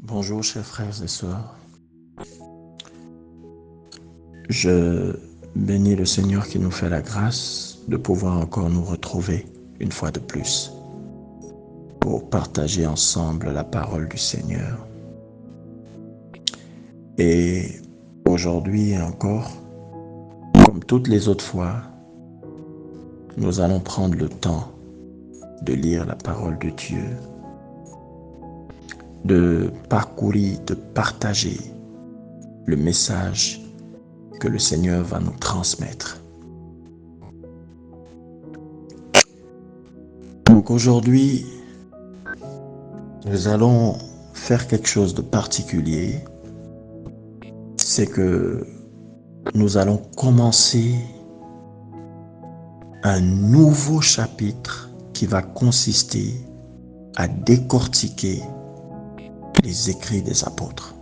Bonjour chers frères et sœurs, je bénis le Seigneur qui nous fait la grâce de pouvoir encore nous retrouver une fois de plus pour partager ensemble la parole du Seigneur. Et aujourd'hui encore, comme toutes les autres fois, nous allons prendre le temps de lire la parole de Dieu, de parcourir, de partager le message que le Seigneur va nous transmettre. Donc aujourd'hui, nous allons faire quelque chose de particulier. C'est que nous allons commencer un nouveau chapitre qui va consister à décortiquer les écrits des apôtres.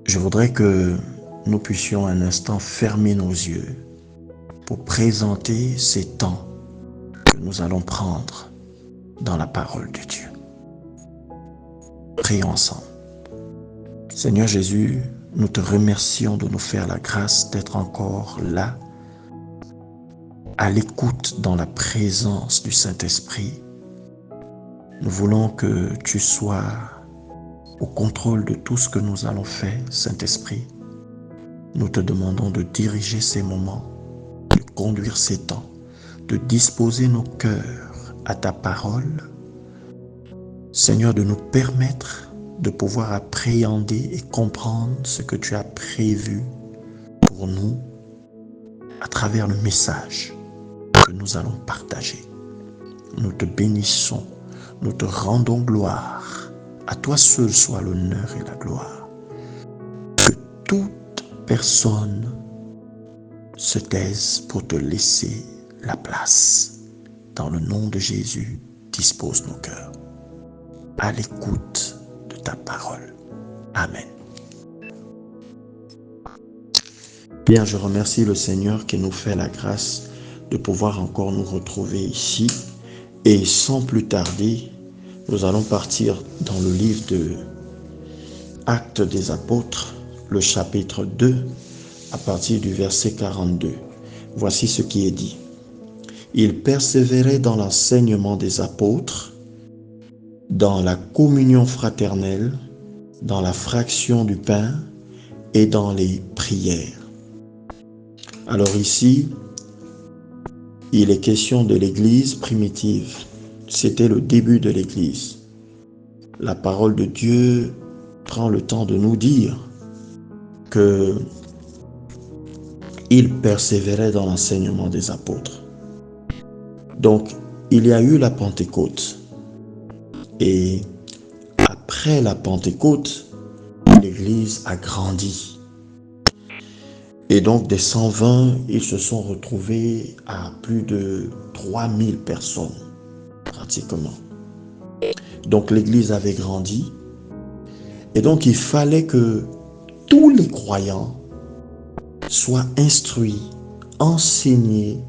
Je voudrais que nous puissions un instant fermer nos yeux pour présenter ces temps que nous allons prendre dans la parole de Dieu. Prions ensemble. Seigneur Jésus, nous te remercions de nous faire la grâce d'être encore là, à l'écoute dans la présence du Saint-Esprit. Nous voulons que tu sois au contrôle de tout ce que nous allons faire, Saint-Esprit. Nous te demandons de diriger ces moments, de conduire ces temps, de disposer nos cœurs à ta parole. Seigneur, de nous permettre de pouvoir appréhender et comprendre ce que tu as prévu pour nous à travers le message que nous allons partager. Nous te bénissons, nous te rendons gloire. À toi seul soit l'honneur et la gloire. Que toute personne se taise pour te laisser la place. Dans le nom de Jésus, dispose nos cœurs à l'écoute de ta parole. Amen. Bien, je remercie le Seigneur qui nous fait la grâce de pouvoir encore nous retrouver ici. Et sans plus tarder, nous allons partir dans le livre de Actes des Apôtres, le chapitre 2, à partir du verset 42. Voici ce qui est dit. Ils persévéraient dans l'enseignement des apôtres, dans la communion fraternelle, dans la fraction du pain et dans les prières. Alors ici, il est question de l'Église primitive. C'était le début de l'Église. La parole de Dieu prend le temps de nous dire que il persévérait dans l'enseignement des apôtres. Donc, il y a eu la Pentecôte. Et après la Pentecôte, l'Église a grandi. Et donc, des 120, ils se sont retrouvés à plus de 3000 personnes, pratiquement. Donc, l'Église avait grandi. Et donc, il fallait que tous les croyants soient instruits, enseignés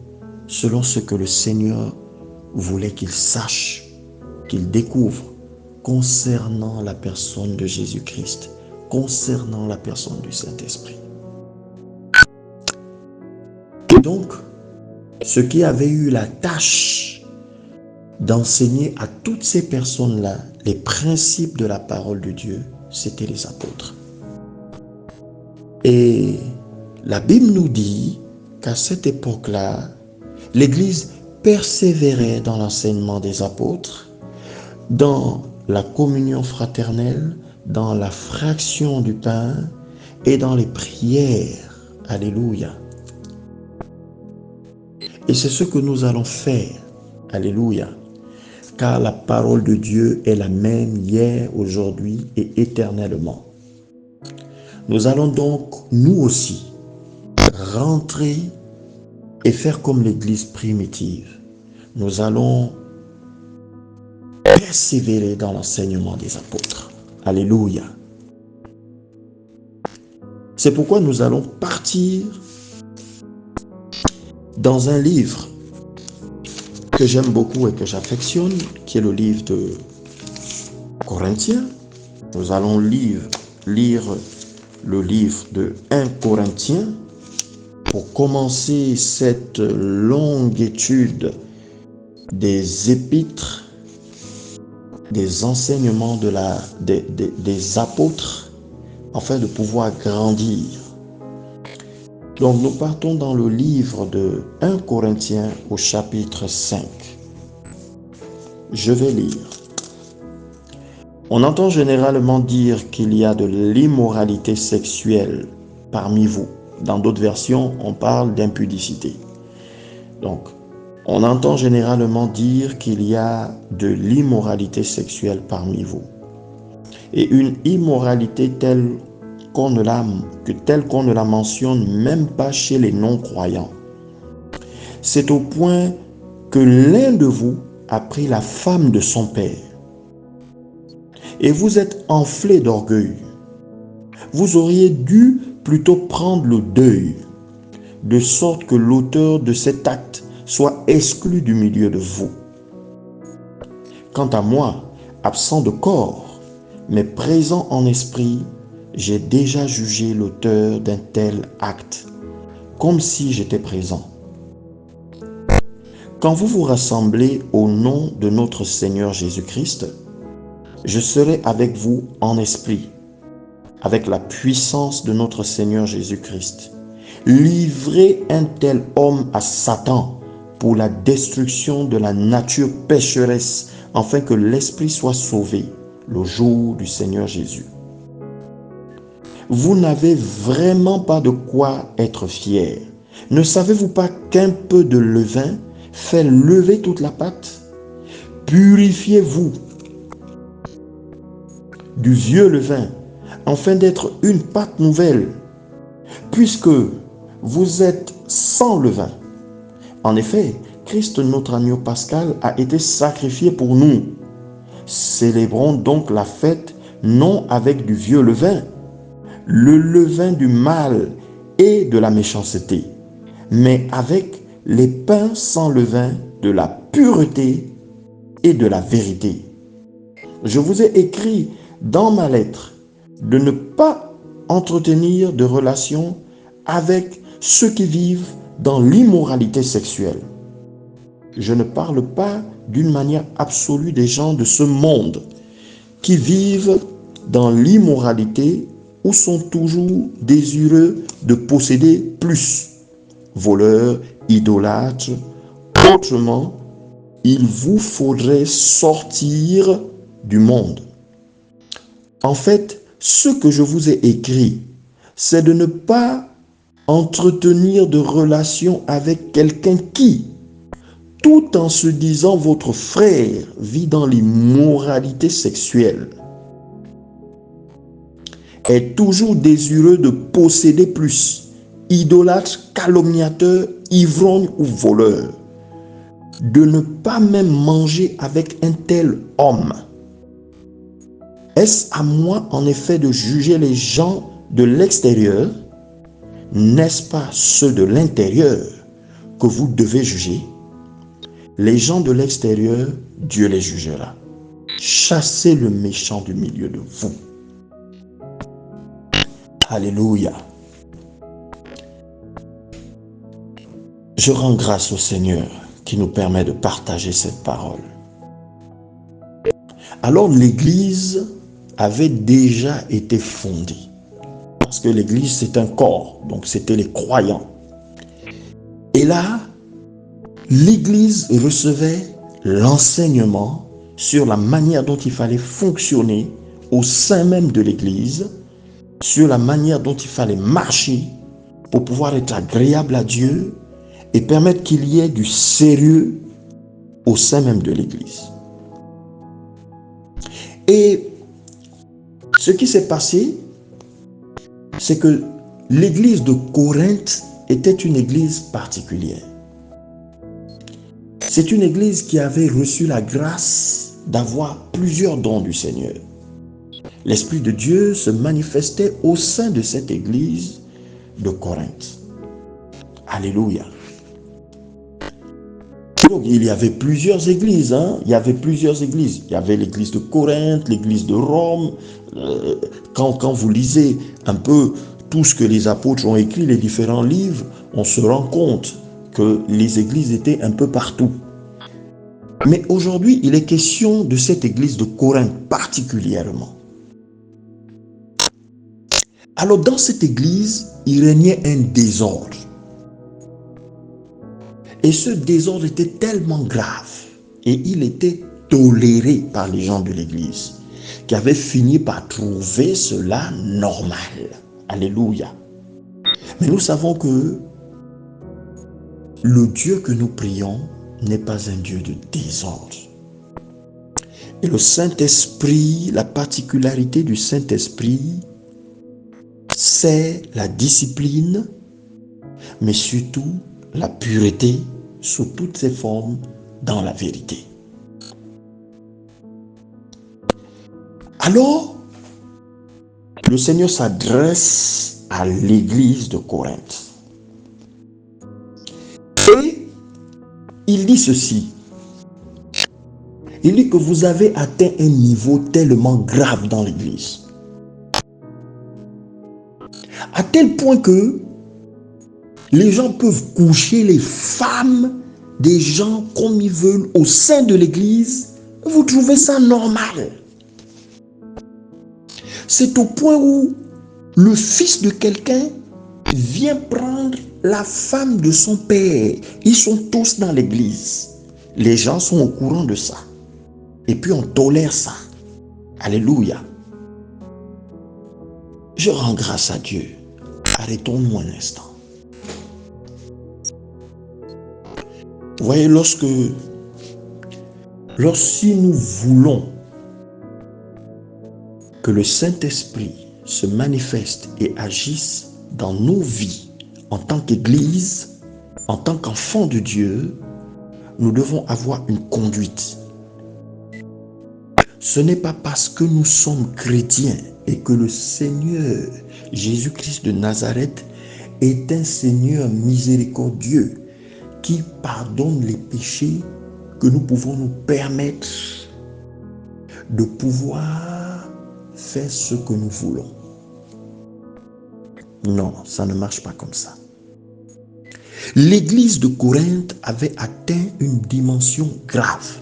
selon ce que le Seigneur voulait qu'ils sachent, qu'ils découvrent concernant la personne de Jésus-Christ, concernant la personne du Saint-Esprit. Et donc, ceux qui avaient eu la tâche d'enseigner à toutes ces personnes-là les principes de la parole de Dieu, c'étaient les apôtres. Et la Bible nous dit qu'à cette époque-là, l'Église persévérait dans l'enseignement des apôtres, dans la communion fraternelle, dans la fraction du pain et dans les prières. Alléluia. Et c'est ce que nous allons faire. Alléluia. Car la parole de Dieu est la même hier, aujourd'hui et éternellement. Nous allons donc, nous aussi, rentrer et faire comme l'Église primitive. Nous allons persévérer dans l'enseignement des apôtres. Alléluia. C'est pourquoi nous allons partir dans un livre que j'aime beaucoup et que j'affectionne, qui est le livre de Corinthiens. Nous allons lire le livre de 1 Corinthiens pour commencer cette longue étude des épîtres, des enseignements des apôtres, afin de pouvoir grandir. Donc nous partons dans le livre de 1 Corinthiens au chapitre 5. Je vais lire. On entend généralement dire qu'il y a de l'immoralité sexuelle parmi vous. Dans d'autres versions, on parle d'impudicité. Donc, on entend généralement dire qu'il y a de l'immoralité sexuelle parmi vous. Et une immoralité telle qu'on ne la mentionne même pas chez les non-croyants. C'est au point que l'un de vous a pris la femme de son père. Et vous êtes enflé d'orgueil. Vous auriez dû plutôt prendre le deuil, de sorte que l'auteur de cet acte soit exclu du milieu de vous. Quant à moi, absent de corps, mais présent en esprit, j'ai déjà jugé l'auteur d'un tel acte, comme si j'étais présent. Quand vous vous rassemblez au nom de notre Seigneur Jésus-Christ, je serai avec vous en esprit, avec la puissance de notre Seigneur Jésus-Christ. Livrez un tel homme à Satan pour la destruction de la nature pécheresse, afin que l'esprit soit sauvé le jour du Seigneur Jésus. Vous n'avez vraiment pas de quoi être fier. Ne savez-vous pas qu'un peu de levain fait lever toute la pâte? Purifiez-vous du vieux levain, afin d'être une pâte nouvelle, puisque vous êtes sans levain. En effet, Christ, notre agneau pascal, a été sacrifié pour nous. Célébrons donc la fête non avec du vieux levain, le levain du mal et de la méchanceté, mais avec les pains sans levain de la pureté et de la vérité. Je vous ai écrit dans ma lettre de ne pas entretenir de relations avec ceux qui vivent dans l'immoralité sexuelle. Je ne parle pas d'une manière absolue des gens de ce monde qui vivent dans l'immoralité ou sont toujours désireux de posséder plus. Voleurs, idolâtres, autrement, il vous faudrait sortir du monde. En fait, ce que je vous ai écrit, c'est de ne pas entretenir de relations avec quelqu'un qui, tout en se disant votre frère, vit dans l'immoralité sexuelle, est toujours désireux de posséder plus, idolâtre, calomniateur, ivrogne ou voleur, de ne pas même manger avec un tel homme. Est-ce à moi en effet de juger les gens de l'extérieur? N'est-ce pas ceux de l'intérieur que vous devez juger? Les gens de l'extérieur, Dieu les jugera. Chassez le méchant du milieu de vous. Alléluia. Je rends grâce au Seigneur qui nous permet de partager cette parole. Alors l'Église avait déjà été fondée. Parce que l'Église, c'est un corps, donc c'était les croyants. Et là, l'Église recevait l'enseignement sur la manière dont il fallait fonctionner au sein même de l'Église, sur la manière dont il fallait marcher pour pouvoir être agréable à Dieu et permettre qu'il y ait du sérieux au sein même de l'Église. Et ce qui s'est passé, c'est que l'église de Corinthe était une église particulière. C'est une église qui avait reçu la grâce d'avoir plusieurs dons du Seigneur. L'Esprit de Dieu se manifestait au sein de cette église de Corinthe. Alléluia. l'époque, il y avait plusieurs églises. Hein? Il y avait plusieurs églises. Il y avait l'église de Corinthe, l'église de Rome. Quand vous lisez un peu tout ce que les apôtres ont écrit, les différents livres, on se rend compte que les églises étaient un peu partout. Mais aujourd'hui, il est question de cette église de Corinthe particulièrement. Alors dans cette église, il régnait un désordre. Et ce désordre était tellement grave et il était toléré par les gens de l'église qui avaient fini par trouver cela normal. Alléluia. Mais nous savons que le Dieu que nous prions n'est pas un Dieu de désordre. Et le Saint-Esprit, la particularité du Saint-Esprit, c'est la discipline, mais surtout la pureté sous toutes ses formes dans la vérité. Alors, le Seigneur s'adresse à l'église de Corinthe. Et il dit ceci. Il dit que vous avez atteint un niveau tellement grave dans l'église. À tel point que les gens peuvent coucher les femmes des gens comme ils veulent au sein de l'église. Vous trouvez ça normal. C'est au point où le fils de quelqu'un vient prendre la femme de son père. Ils sont tous dans l'église. Les gens sont au courant de ça. Et puis on tolère ça. Alléluia. Je rends grâce à Dieu. Arrêtons-nous un instant. Vous voyez, si nous voulons que le Saint-Esprit se manifeste et agisse dans nos vies en tant qu'Église, en tant qu'enfants de Dieu, nous devons avoir une conduite. Ce n'est pas parce que nous sommes chrétiens et que le Seigneur Jésus-Christ de Nazareth est un Seigneur miséricordieux qui pardonne les péchés que nous pouvons nous permettre de pouvoir faire ce que nous voulons. Non, ça ne marche pas comme ça. L'église de Corinthe avait atteint une dimension grave.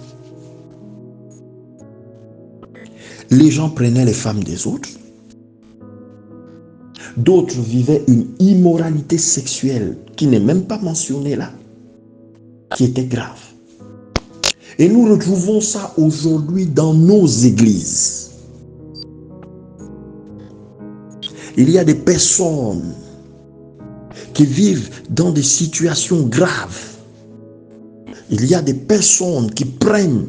Les gens prenaient les femmes des autres. D'autres vivaient une immoralité sexuelle qui n'est même pas mentionnée là, qui était grave. Et nous retrouvons ça aujourd'hui dans nos églises. Il y a des personnes qui vivent dans des situations graves. Il y a des personnes qui prennent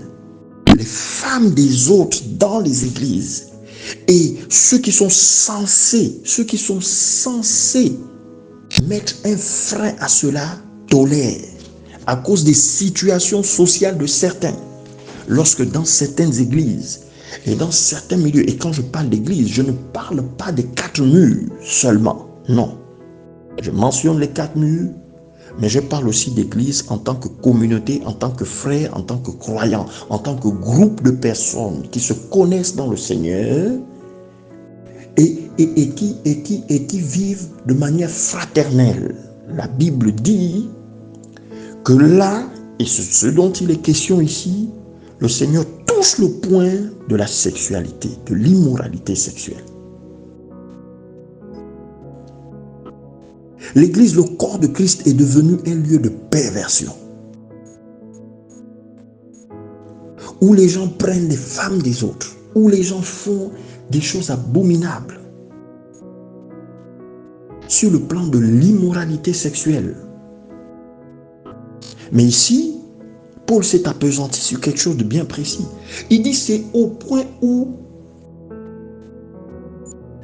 les femmes des autres dans les églises. Et ceux qui sont censés mettre un frein à cela tolèrent à cause des situations sociales de certains. Lorsque dans certaines églises et dans certains milieux, et quand je parle d'église, je ne parle pas des 4 murs seulement, non. Je mentionne les 4 murs, mais je parle aussi d'église en tant que communauté, en tant que frères, en tant que croyants, en tant que groupe de personnes qui se connaissent dans le Seigneur et qui vivent de manière fraternelle. La Bible dit que là, et c'est ce dont il est question ici, le Seigneur touche le point de la sexualité, de l'immoralité sexuelle. L'église, le corps de Christ, est devenu un lieu de perversion. Où les gens prennent les femmes des autres. Où les gens font des choses abominables. Sur le plan de l'immoralité sexuelle. Mais ici, Paul s'est appesanti sur quelque chose de bien précis. Il dit c'est au point où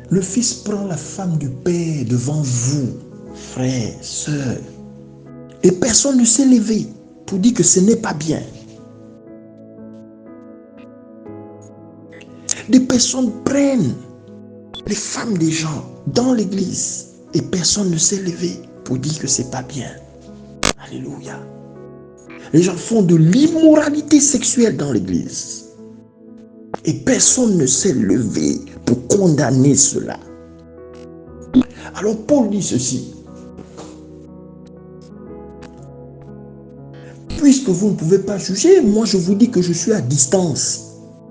le Fils prend la femme du Père devant vous, frères, sœurs, et personne ne s'est levé pour dire que ce n'est pas bien. Des personnes prennent les femmes des gens dans l'église et personne ne s'est levé pour dire que ce n'est pas bien. Alléluia. Les gens font de l'immoralité sexuelle dans l'église. Et personne ne s'est levé pour condamner cela. Alors Paul dit ceci. Puisque vous ne pouvez pas juger, moi je vous dis que je suis à distance.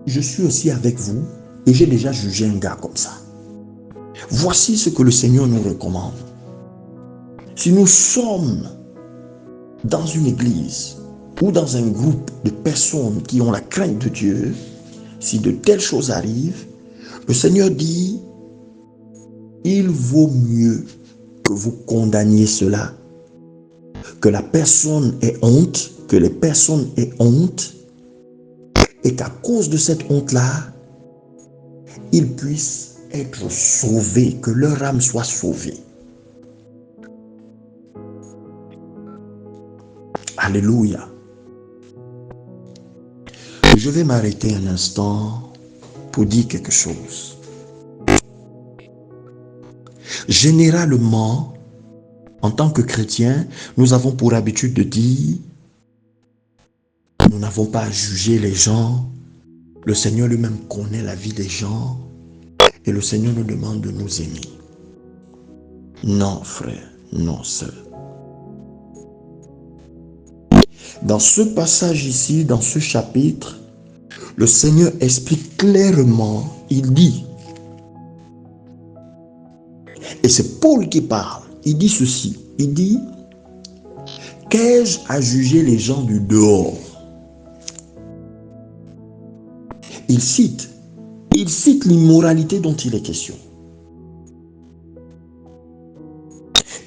Je suis aussi avec vous et j'ai déjà jugé un gars comme ça. Voici ce que le Seigneur nous recommande. Si nous sommes dans une église ou dans un groupe de personnes qui ont la crainte de Dieu, si de telles choses arrivent, le Seigneur dit, il vaut mieux que vous condamniez cela, que la personne ait honte, que les personnes aient honte, et qu'à cause de cette honte-là, ils puissent être sauvés, que leur âme soit sauvée. Alléluia. Je vais m'arrêter un instant pour dire quelque chose. Généralement, en tant que chrétiens, nous avons pour habitude de dire, nous n'avons pas à juger les gens. Le Seigneur lui-même connaît la vie des gens et le Seigneur nous demande de nous aimer. Non, frère, non, sœur. Dans ce passage ici, dans ce chapitre, le Seigneur explique clairement, il dit, et c'est Paul qui parle, il dit ceci, il dit, qu'ai-je à juger les gens du dehors? Il cite l'immoralité dont il est question.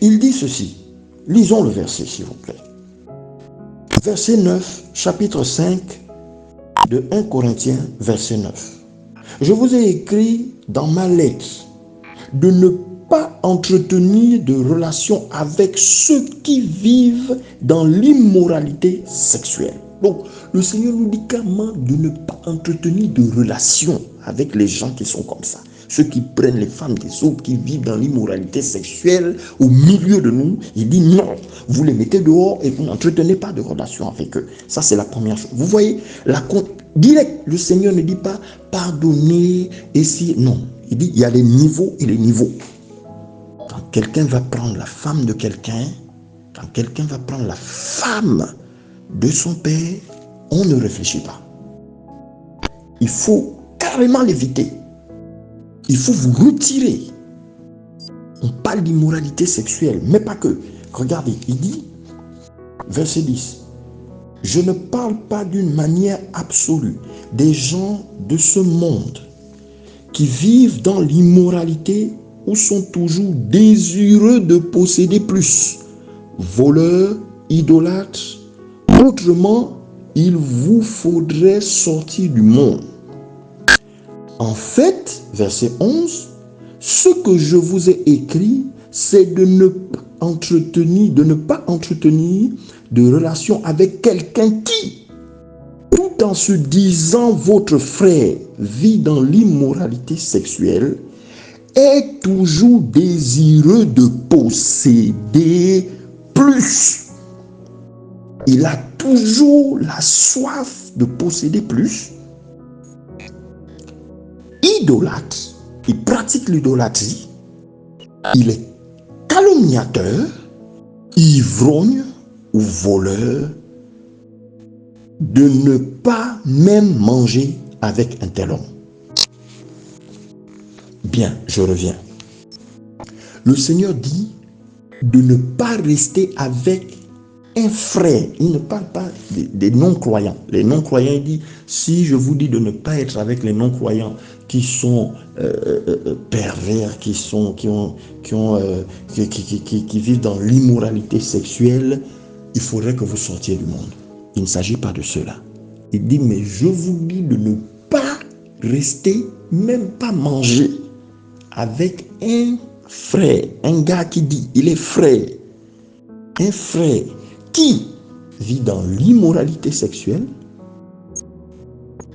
Il dit ceci, lisons le verset s'il vous plaît. Verset 9, chapitre 5 de 1 Corinthiens, verset 9. Je vous ai écrit dans ma lettre de ne pas entretenir de relations avec ceux qui vivent dans l'immoralité sexuelle. Donc, le Seigneur nous dit clairement de ne pas entretenir de relations avec les gens qui sont comme ça. Ceux qui prennent les femmes des autres, qui vivent dans l'immoralité sexuelle au milieu de nous, il dit non, vous les mettez dehors et vous n'entretenez pas de relations avec eux. Ça, c'est la première chose. Vous voyez, direct, le Seigneur ne dit pas pardonner et si, non. Il dit, il y a les niveaux et les niveaux. Quand quelqu'un va prendre la femme de quelqu'un, quand quelqu'un va prendre la femme de son père, on ne réfléchit pas. Il faut carrément l'éviter. Il faut vous retirer. On parle d'immoralité sexuelle, mais pas que. Regardez, il dit, verset 10, je ne parle pas d'une manière absolue des gens de ce monde qui vivent dans l'immoralité ou sont toujours désireux de posséder plus, voleurs, idolâtres. Autrement, il vous faudrait sortir du monde. En fait, verset 11, ce que je vous ai écrit, c'est de ne pas entretenir de relations avec quelqu'un qui, tout en se disant votre frère, vit dans l'immoralité sexuelle, est toujours désireux de posséder plus. Il a toujours la soif de posséder plus. Idolâtre, il pratique l'idolâtrie, il est calomniateur, ivrogne ou voleur, de ne pas même manger avec un tel homme. Bien, je reviens. Le Seigneur dit de ne pas rester avec un frère. Il ne parle pas des non-croyants. Les non-croyants, il dit, si je vous dis de ne pas être avec les non-croyants qui sont pervers, qui vivent dans l'immoralité sexuelle, il faudrait que vous sortiez du monde. Il ne s'agit pas de cela. Il dit, mais je vous dis de ne pas rester, même pas manger avec un frère, un gars qui dit, il est frère, un frère qui vit dans l'immoralité sexuelle,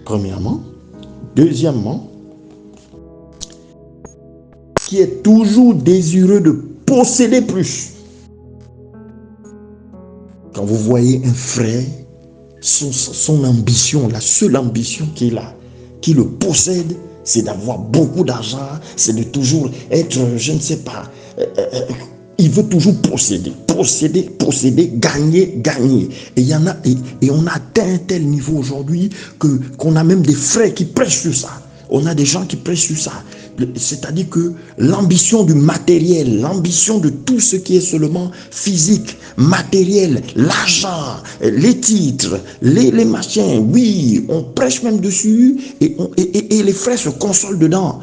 premièrement. Deuxièmement, qui est toujours désireux de posséder plus. Quand vous voyez un frère son ambition, la seule ambition qu'il a, qui le possède, c'est d'avoir beaucoup d'argent, c'est de toujours être, je ne sais pas, il veut toujours posséder, gagner. Et il y en a, et on a atteint un tel niveau aujourd'hui qu'on a même des frères qui prêchent sur ça. On a des gens qui prêchent sur ça. C'est-à-dire que l'ambition du matériel, l'ambition de tout ce qui est seulement physique, matériel, l'argent, les titres, les machins, oui, on prêche même dessus et les frères se consolent dedans.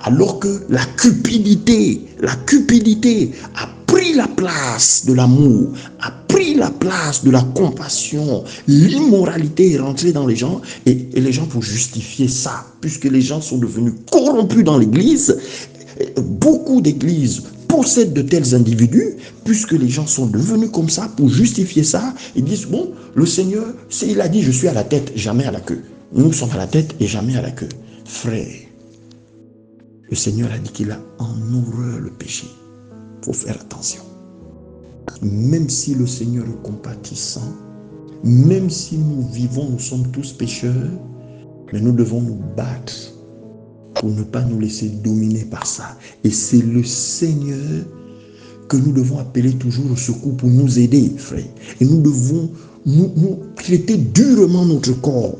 Alors que la cupidité a pris la place de l'amour, a pris la place de la compassion. L'immoralité est rentrée dans les gens et les gens, pour justifier ça, puisque les gens sont devenus corrompus dans l'église, beaucoup d'églises possèdent de tels individus, puisque les gens sont devenus comme ça, pour justifier ça, ils disent, bon, le Seigneur, il a dit, je suis à la tête, jamais à la queue. Nous sommes à la tête et jamais à la queue. Frère, le Seigneur a dit qu'il a en horreur le péché. Il faut faire attention. Même si le Seigneur est compatissant, même si nous vivons, nous sommes tous pécheurs, mais nous devons nous battre pour ne pas nous laisser dominer par ça. Et c'est le Seigneur que nous devons appeler toujours au secours pour nous aider, frère. Et nous devons nous traiter durement notre corps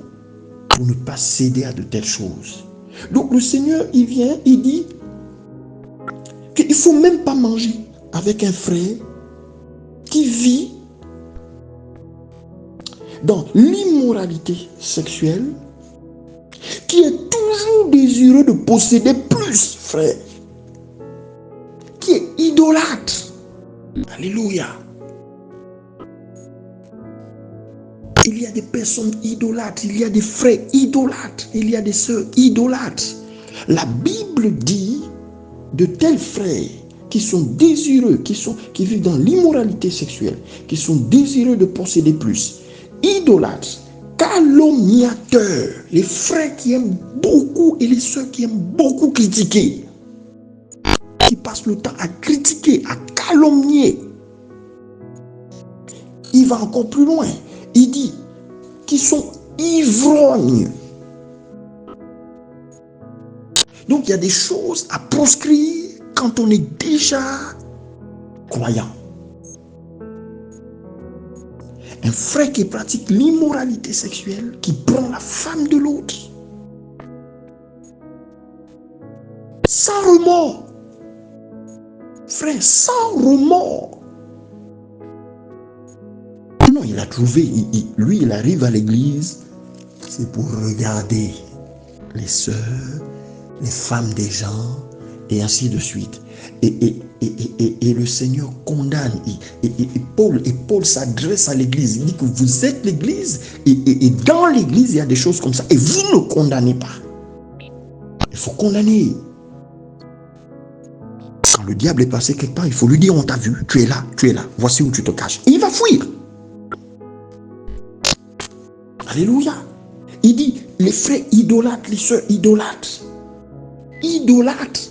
pour ne pas céder à de telles choses. Donc le Seigneur, il vient, il dit qu'il ne faut même pas manger avec un frère qui vit dans l'immoralité sexuelle, qui est toujours désireux de posséder plus, frère, qui est idolâtre. Alléluia. Il y a des personnes idolâtres, il y a des frères idolâtres, il y a des sœurs idolâtres. La Bible dit de tels frères qui sont désireux, qui vivent dans l'immoralité sexuelle, qui sont désireux de posséder plus, idolâtres, calomniateurs, les frères qui aiment beaucoup et les sœurs qui aiment beaucoup critiquer, qui passent le temps à critiquer, à calomnier. Il va encore plus loin. Il dit qu'ils sont ivrognes. Donc il y a des choses à proscrire quand on est déjà croyant. Un frère qui pratique l'immoralité sexuelle, qui prend la femme de l'autre, sans remords. Frère, sans remords. Non, il a trouvé, lui, il arrive à l'église, c'est pour regarder les sœurs, les femmes des gens, et ainsi de suite. Et le Seigneur condamne. Et Paul s'adresse à l'église. Il dit que vous êtes l'église, et dans l'église, il y a des choses comme ça. Et vous ne condamnez pas. Il faut condamner. Quand le diable est passé quelque part, il faut lui dire, on t'a vu, tu es là, voici où tu te caches. Et il va fuir. Alléluia. Il dit, les frères idolâtres, les sœurs idolâtres. Idolâtres.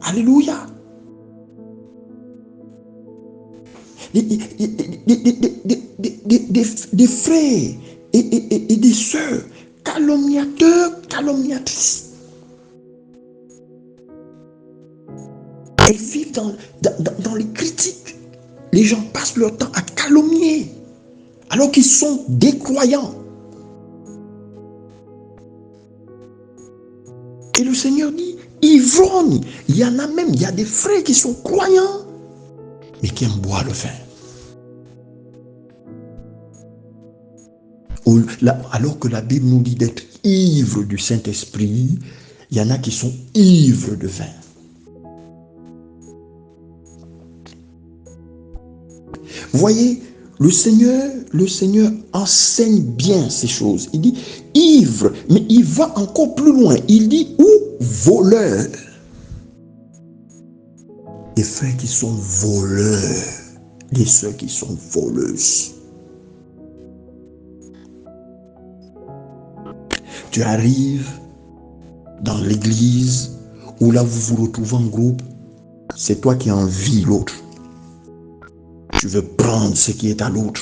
Alléluia. Des frères et des sœurs calomniateurs, calomniatrices. Elles vivent dans les critiques. Les gens passent leur temps à calomnier alors qu'ils sont des croyants. Et le Seigneur dit, ivrogne. Il y en a même, il y a des frères qui sont croyants, mais qui aiment boire le vin. Alors que la Bible nous dit d'être ivre du Saint-Esprit, il y en a qui sont ivres de vin. Voyez, le Seigneur enseigne bien ces choses. Il dit ivre, mais il va encore plus loin. Il dit ou voleur. Des frères qui sont voleurs, des sœurs qui sont voleuses. Tu arrives dans l'église où là vous vous retrouvez en groupe, c'est toi qui envies l'autre. Tu veux prendre ce qui est à l'autre.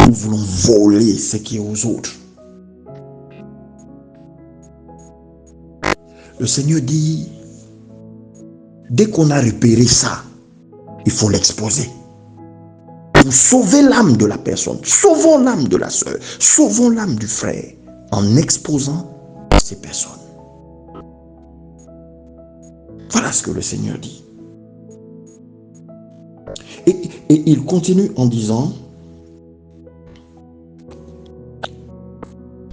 Nous voulons voler ce qui est aux autres. Le Seigneur dit, dès qu'on a repéré ça, il faut l'exposer. Pour sauver l'âme de la personne, sauvons l'âme de la sœur, sauvons l'âme du frère, en exposant ces personnes. Voilà ce que le Seigneur dit. Et il continue en disant,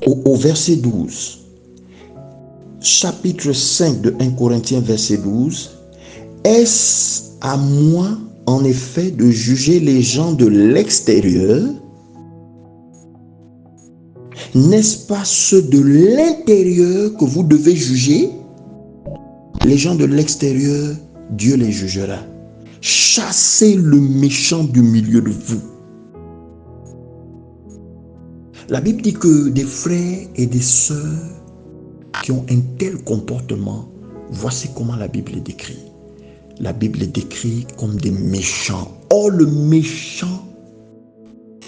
au verset 12, chapitre 5 de 1 Corinthiens, verset 12, est-ce à moi, en effet, de juger les gens de l'extérieur? N'est-ce pas ceux de l'intérieur que vous devez juger? Les gens de l'extérieur, Dieu les jugera. Chassez le méchant du milieu de vous. La Bible dit que des frères et des sœurs qui ont un tel comportement, voici comment la Bible les décrit. La Bible les décrit comme des méchants. Or, le méchant,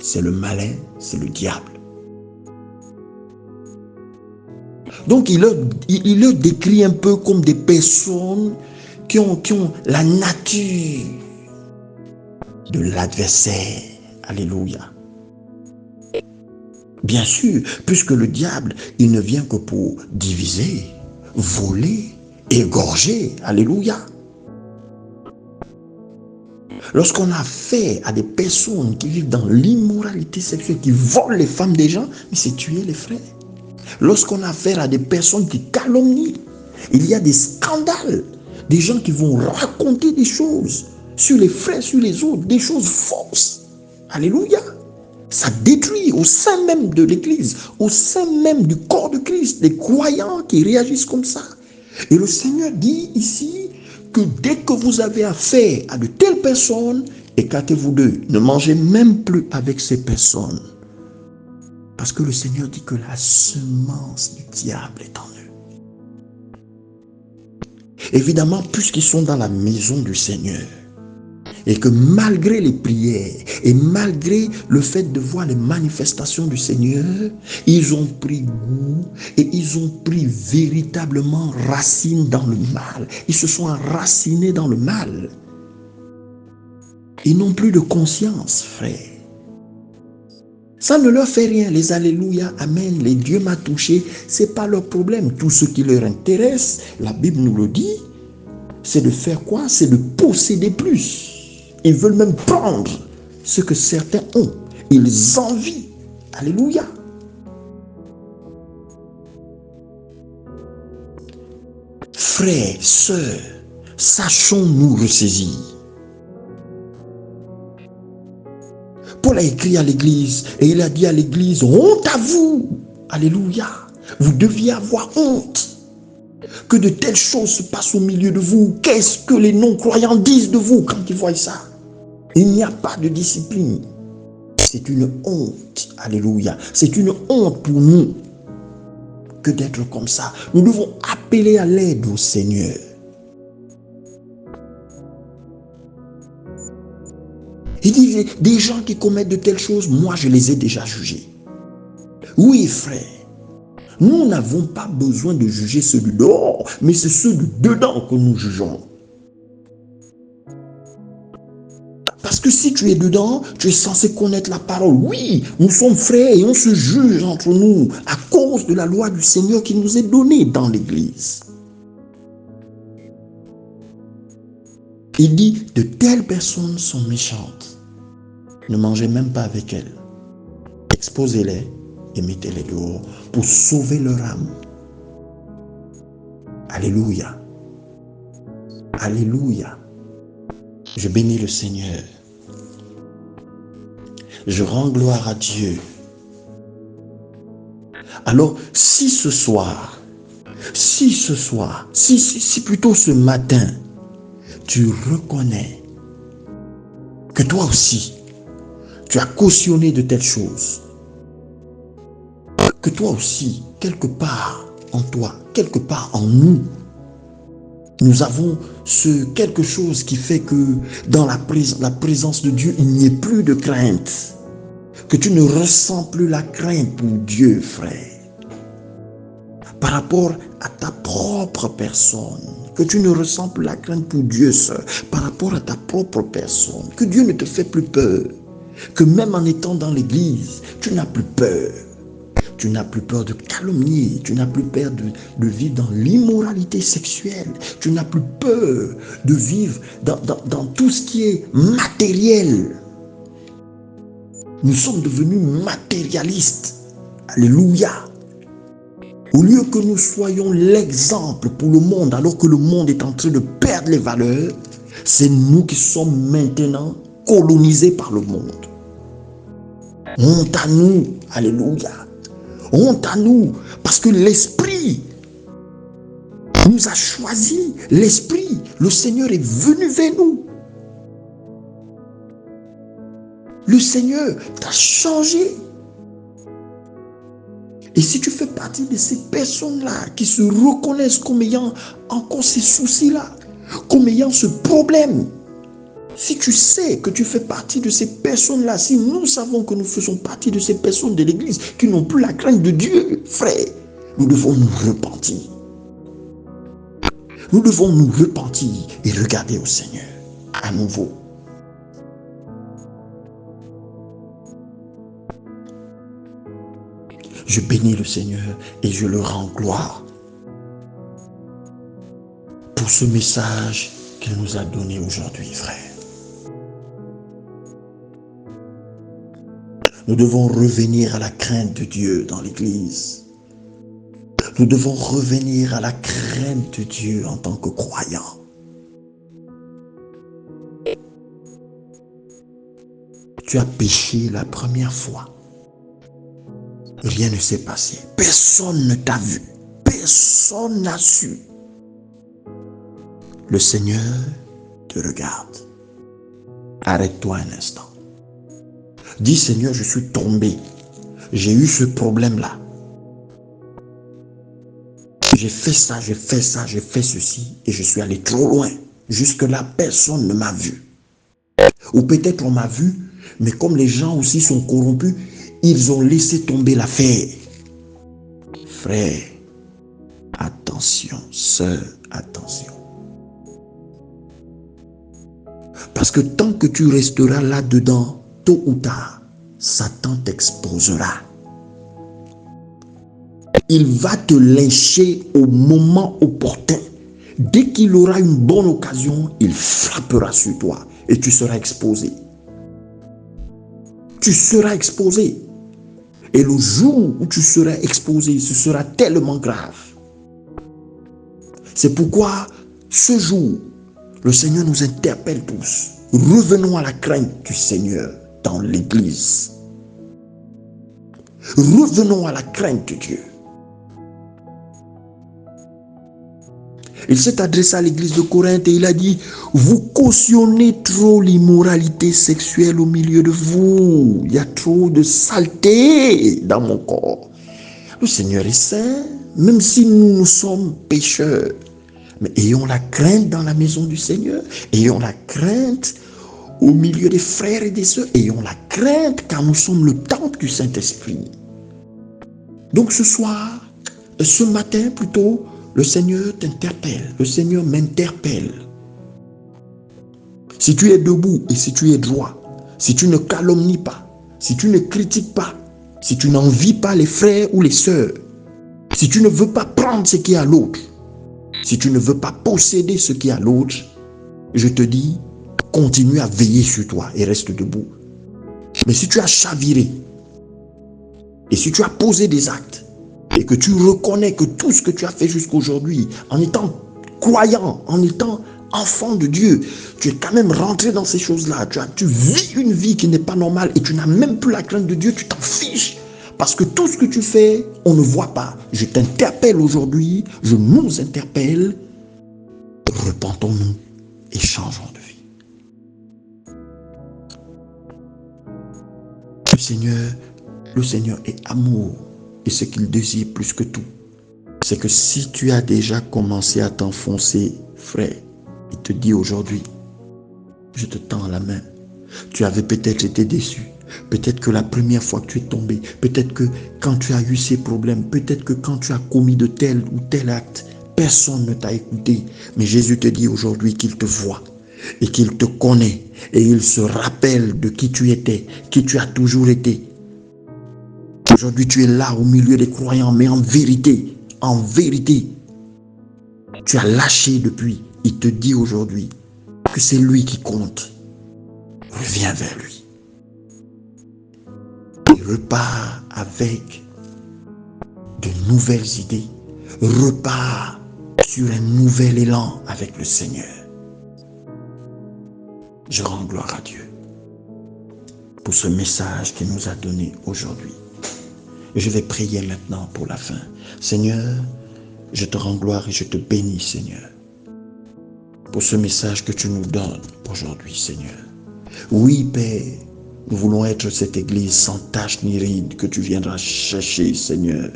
c'est le malin, c'est le diable. Donc, il le décrit un peu comme des personnes qui ont la nature de l'adversaire. Alléluia. Bien sûr, puisque le diable, il ne vient que pour diviser, voler, égorger. Alléluia. Lorsqu'on a affaire à des personnes qui vivent dans l'immoralité sexuelle, qui volent les femmes des gens, mais c'est tuer les frères. Lorsqu'on a affaire à des personnes qui calomnient, il y a des scandales, des gens qui vont raconter des choses sur les frères, sur les autres, des choses fausses. Alléluia. Ça détruit au sein même de l'Église, au sein même du corps de Christ, des croyants qui réagissent comme ça. Et le Seigneur dit ici que dès que vous avez affaire à de telles personnes, écartez-vous d'eux. Ne mangez même plus avec ces personnes. Parce que le Seigneur dit que la semence du diable est en eux. Évidemment, puisqu'ils sont dans la maison du Seigneur, et que malgré les prières, et malgré le fait de voir les manifestations du Seigneur, ils ont pris goût, et ils ont pris véritablement racine dans le mal. Ils se sont enracinés dans le mal. Ils n'ont plus de conscience, frère. Ça ne leur fait rien, les alléluia, amen, les Dieu m'a touché, c'est pas leur problème. Tout ce qui leur intéresse, la Bible nous le dit, c'est de faire quoi? C'est de posséder plus. Ils veulent même prendre ce que certains ont. Ils envient. Alléluia. Frères, sœurs, sachons nous ressaisir. Paul a écrit à l'église et il a dit à l'église, honte à vous. Alléluia. Vous deviez avoir honte que de telles choses se passent au milieu de vous. Qu'est-ce que les non-croyants disent de vous quand ils voient ça? Il n'y a pas de discipline. C'est une honte. Alléluia. C'est une honte pour nous que d'être comme ça. Nous devons appeler à l'aide au Seigneur. Il dit, des gens qui commettent de telles choses, moi je les ai déjà jugés. Oui, frère. Nous n'avons pas besoin de juger ceux du dehors, mais c'est ceux du dedans que nous jugeons. Parce que si tu es dedans, tu es censé connaître la parole. Oui, nous sommes frères et on se juge entre nous à cause de la loi du Seigneur qui nous est donnée dans l'église. Il dit, de telles personnes sont méchantes. Ne mangez même pas avec elles. Exposez-les et mettez-les dehors pour sauver leur âme. Alléluia. Alléluia. Je bénis le Seigneur. Je rends gloire à Dieu. Alors, si plutôt ce matin, tu reconnais que toi aussi, tu as cautionné de telles choses, que toi aussi, quelque part en toi, quelque part en nous, Nous avons ce quelque chose qui fait que dans la présence de Dieu, il n'y ait plus de crainte. Que tu ne ressens plus la crainte pour Dieu, frère. Par rapport à ta propre personne. Que tu ne ressens plus la crainte pour Dieu seul. Par rapport à ta propre personne. Que Dieu ne te fait plus peur. Que même en étant dans l'église, tu n'as plus peur. Tu n'as plus peur de calomnier. Tu n'as plus peur de vivre dans l'immoralité sexuelle. Tu n'as plus peur de vivre dans tout ce qui est matériel. Nous sommes devenus matérialistes. Alléluia. Au lieu que nous soyons l'exemple pour le monde, alors que le monde est en train de perdre les valeurs, c'est nous qui sommes maintenant colonisés par le monde. Honte à nous. Alléluia. Honte à nous, parce que l'Esprit nous a choisis. L'Esprit, le Seigneur est venu vers nous. Le Seigneur t'a changé. Et si tu fais partie de ces personnes-là qui se reconnaissent comme ayant encore ces soucis-là, comme ayant ce problème, si tu sais que tu fais partie de ces personnes-là, si nous savons que nous faisons partie de ces personnes de l'Église qui n'ont plus la crainte de Dieu, frère, nous devons nous repentir. Nous devons nous repentir et regarder au Seigneur à nouveau. Je bénis le Seigneur et je le rends gloire pour ce message qu'il nous a donné aujourd'hui, frère. Nous devons revenir à la crainte de Dieu dans l'Église. Nous devons revenir à la crainte de Dieu en tant que croyants. Tu as péché la première fois. Rien ne s'est passé. Personne ne t'a vu. Personne n'a su. Le Seigneur te regarde. Arrête-toi un instant. Dis, Seigneur, je suis tombé. J'ai eu ce problème-là. J'ai fait ça, j'ai fait ça, j'ai fait ceci et je suis allé trop loin. Jusque-là, personne ne m'a vu. Ou peut-être on m'a vu, mais comme les gens aussi sont corrompus, ils ont laissé tomber l'affaire. Frère, attention, sœur, attention. Parce que tant que tu resteras là-dedans, tôt ou tard, Satan t'exposera. Il va te lyncher au moment opportun. Dès qu'il aura une bonne occasion, il frappera sur toi et tu seras exposé. Tu seras exposé. Et le jour où tu seras exposé, ce sera tellement grave. C'est pourquoi ce jour, le Seigneur nous interpelle tous. Revenons à la crainte du Seigneur dans l'Église. Revenons à la crainte de Dieu. Il s'est adressé à l'église de Corinthe et il a dit, vous cautionnez trop l'immoralité sexuelle au milieu de vous. Il y a trop de saleté dans mon corps. Le Seigneur est saint, même si nous sommes pécheurs. Mais ayons la crainte dans la maison du Seigneur. Ayons la crainte au milieu des frères et des sœurs. Ayons la crainte car nous sommes le temple du Saint-Esprit. Donc ce matin plutôt, le Seigneur t'interpelle, le Seigneur m'interpelle. Si tu es debout et si tu es droit, si tu ne calomnies pas, si tu ne critiques pas, si tu n'envies pas les frères ou les sœurs, si tu ne veux pas prendre ce qui est à l'autre, si tu ne veux pas posséder ce qui est à l'autre, je te dis, continue à veiller sur toi et reste debout. Mais si tu as chaviré et si tu as posé des actes, et que tu reconnais que tout ce que tu as fait jusqu'aujourd'hui, en étant croyant, en étant enfant de Dieu, tu es quand même rentré dans ces choses-là. Tu vis une vie qui n'est pas normale et tu n'as même plus la crainte de Dieu, tu t'en fiches. Parce que tout ce que tu fais, on ne voit pas. Je t'interpelle aujourd'hui, je nous interpelle. Repentons-nous et changeons de vie. Le Seigneur est amour. Et ce qu'il désire plus que tout, c'est que si tu as déjà commencé à t'enfoncer, Frère, il te dit aujourd'hui, je te tends la main. Tu avais peut-être été déçu. Peut-être que la première fois que tu es tombé, peut-être que quand tu as eu ces problèmes, peut-être que quand tu as commis de tel ou tel acte, personne ne t'a écouté. Mais Jésus te dit aujourd'hui qu'il te voit et qu'il te connaît et il se rappelle de qui tu étais, qui tu as toujours été. Aujourd'hui, tu es là au milieu des croyants, mais en vérité, tu as lâché depuis. Il te dit aujourd'hui que c'est lui qui compte. Reviens vers lui. Et repars avec de nouvelles idées. Repars sur un nouvel élan avec le Seigneur. Je rends gloire à Dieu pour ce message qu'il nous a donné aujourd'hui. Et je vais prier maintenant pour la fin. Seigneur, je te rends gloire et je te bénis, Seigneur, pour ce message que tu nous donnes aujourd'hui, Seigneur. Oui, Père, nous voulons être cette église sans tache ni ride que tu viendras chercher, Seigneur.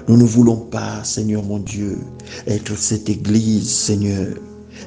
Nous ne voulons pas, Seigneur mon Dieu, être cette église, Seigneur,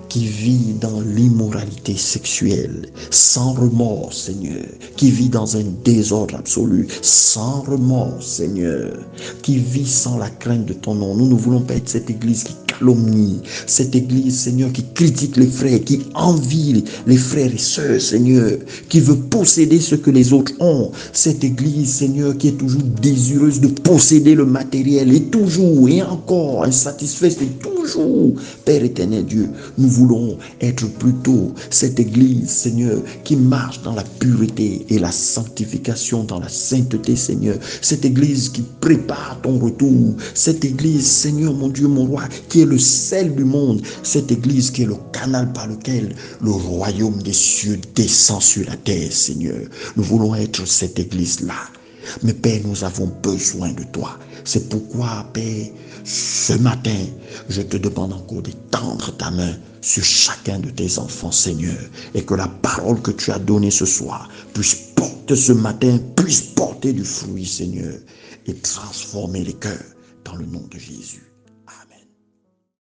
qui vit dans l'immoralité sexuelle, sans remords, Seigneur, qui vit dans un désordre absolu, sans remords, Seigneur, qui vit sans la crainte de ton nom. Nous ne voulons pas être cette église qui calomnie, cette église, Seigneur, qui critique les frères, qui envie les frères et sœurs, Seigneur, qui veut posséder ce que les autres ont. Cette église, Seigneur, qui est toujours désireuse de posséder le matériel et toujours et encore insatisfaite, c'est toujours, Père éternel Dieu, nous voulons être plutôt cette église, Seigneur, qui marche dans la pureté et la sanctification, dans la sainteté, Seigneur. Cette église qui prépare ton retour. Cette église, Seigneur, mon Dieu, mon roi, qui est le sel du monde. Cette église qui est le canal par lequel le royaume des cieux descend sur la terre, Seigneur. Nous voulons être cette église-là. Mais Père, nous avons besoin de toi. C'est pourquoi, Père, ce matin, je te demande encore d'étendre ta main sur chacun de tes enfants, Seigneur, et que la parole que tu as donnée ce soir puisse porter ce matin, puisse porter du fruit, Seigneur, et transformer les cœurs dans le nom de Jésus.